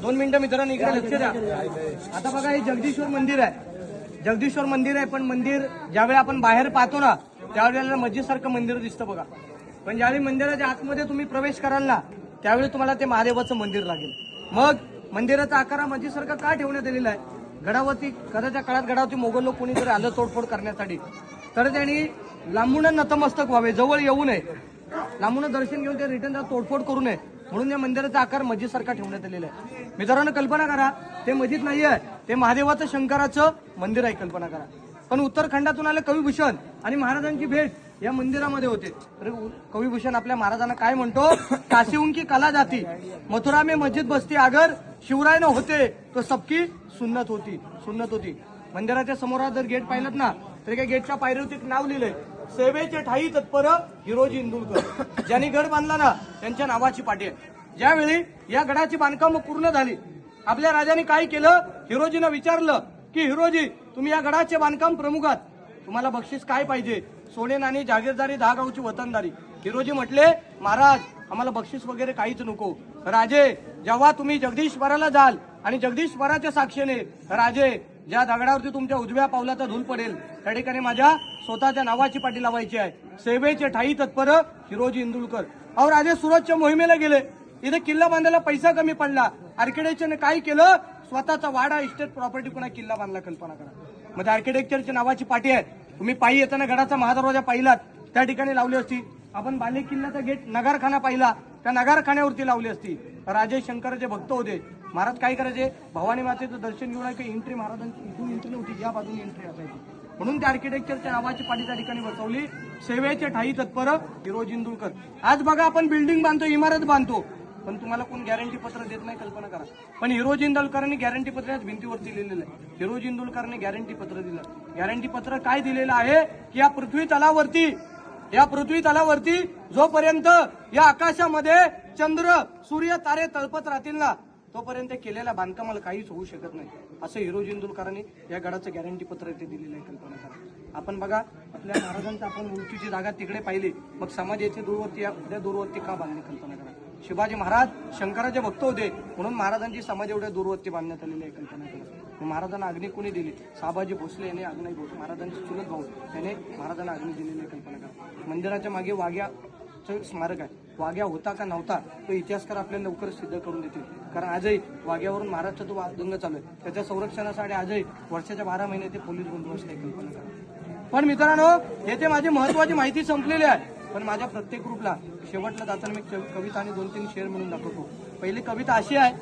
2 मिनिटं मित्रांनो इकडे लक्ष द्या. आता बघा हे जगदीश्वर मंदिर आहे. जगदीश्वर मंदिर आहे, पण मंदिर ज्यावेळी आपण बाहेर पाहतो ना त्यावेळेला मस्जिदसारखं मंदिर दिसतं बघा. पण ज्यावेळी मंदिराच्या आतमध्ये तुम्ही प्रवेश कराल ना त्यावेळी तुम्हाला ते महादेवाचं मंदिर लागेल. मग मंदिराचा आकार हा मस्जिदसारखा का ठेवण्यात आलेला आहे? गडावरती कदाच्या काळात गडावरती मोगल लोक कोणीतरी आलं तोडफोड करण्यासाठी, तर त्यांनी लांबून नतमस्तक व्हावे, जवळ येऊ नये, लांबून दर्शन घेऊन ते रिटर्न तोडफोड करू नये म्हणून या मंदिराचा आकार मस्जिदसारखा ठेवण्यात आलेला आहे. मित्रांनो कल्पना करा, ते मस्जिद नाही आहे, ते महादेवाचं शंकराचं मंदिर आहे. कल्पना करा. पण उत्तराखंडातून आले कविभूषण आणि महाराजांची भेट या मंदिरामध्ये होते. तर कविभूषण आपल्या महाराजांना काय म्हणतो, काशी उनकी कला जाती, मथुरा में मस्जिद बसती, अगर शिवराय न होते तो सबकी सुन्नत होती. मंदिराच्या समोर जर गेट पाहिलं ना तर एका गेटच्या पायरीवरती एक नाव लिहिलंय, सेवेचे ठाई तत्पर हिरोजी इंदुलकर. ज्यांनी गड बांधला ना त्यांच्या नावाची पाठी आहे. ज्यावेळी या गडाची बांधकाम पूर्ण झाली, आपल्या राजाने काय केलं, हिरोजीनं विचारलं की हिरोजी तुम्ही या गडाचे बांधकाम प्रमुख आहात, तुम्हाला बक्षीस काय पाहिजे? सोने नाणी, जागीरदारी, 10 गावची वतनदारी. हिरोजी म्हटले, महाराज आम्हाला बक्षीस वगैरे काहीच नको. राजे जेव्हा तुम्ही जगदीश्वराला जाल आणि जगदीश्वराच्या साक्षीने राजे ज्या दगडावरती तुमच्या उजव्या पावलाचा धूल पडेल त्या ठिकाणी माझ्या स्वतःच्या नावाची पाठी लावायची आहे. सेवेचे ठाई तत्पर हिरोजी इंदुलकर. अहो राजे सुरतच्या मोहिमेला गेले, इथे किल्ला बांधायला पैसा कमी पडला, आर्किटेक्चरने काय केलं, स्वतःचा वाडा इस्टेट प्रॉपर्टी पुन्हा किल्ला बांधला. कल्पना करा. मग आर्किटेक्चरच्या नावाची पाठी आहे. तुम्ही पायी येताना गडाचा महादरवाजा पाहिलात त्या ठिकाणी लावली असती. आपण बाले किल्ल्याचा गेट नगारखाना पाहिला त्या नगारखान्यावरती लावली असती. राजे शंकराचे भक्त होते. महाराज काय करायचे, भवानी मातेचं दर्शन घेऊन काही एंट्री महाराजांची इथून एंट्री नव्हती, या बाजूने एंट्री असायची. म्हणून त्या आर्किटेक्चरच्या नावाची पाठी त्या ठिकाणी बसवली, सेवेचे ठाई तत्पर हिरोजी इंदुलकर. आज बघा आपण बिल्डिंग बांधतो, इमारत बांधतो, पण तुम्हाला कोण गॅरंटी पत्र देत नाही. कल्पना करा. पण हिरोजी इंदुलकरांनी गॅरंटी पत्र भिंतीवरती लिहिलेलं आहे. हिरोजी इंदुलकरांनी गॅरंटी पत्र दिलं. गॅरंटी पत्र काय दिलेलं आहे की या पृथ्वी तलावरती जोपर्यंत या आकाशामध्ये चंद्र सूर्य तारे तळपत राहतील ना तोपर्यंत केलेल्या बांधकामाला काहीच होऊ शकत नाही, असं हिरोजी इंदुलकरांनी या गडाचं गॅरंटी पत्र इथे दिलेलं आहे. कल्पना करा. आपण बघा आपल्या महाराजांचं आपण उंचीची जागा तिकडे पाहिली, मग समाजाचे दूरवरती का बांधले? कल्पना करा. शिवाजी महाराज शंकराचे भक्त होते म्हणून महाराजांची समाज एवढ्या दूरवरती बांधण्यात आलेली आहे. कल्पना करा. महाराजांना अग्नी कोणी दिली? साबाजी भोसले याने अग्नी भोसले, महाराजांचे चुलत भाऊ याने महाराजांना अग्नी दिलेली आहे. कल्पना करा. मंदिराच्या मागे वाघ्याचं स्मारक आहे. वाघ्या होता का नव्हता तो इतिहासकार आपल्याला लवकरच सिद्ध करून देतील. कारण आजही वाघ्यावरून महाराजचा तो दंग चालू आहे, त्याच्या संरक्षणासाठी आजही वर्षाच्या 12 महिने ते पोलीस बंदोबस्त आहे. कल्पना करा. पण मित्रांनो येथे माझी महत्वाची माहिती संपलेली आहे. पण माझ्या प्रत्येक ग्रुपला शेवटला जाताना मी कविता आणि 2-3 शेअर म्हणून दाखवतो. पहिली कविता अशी आहे,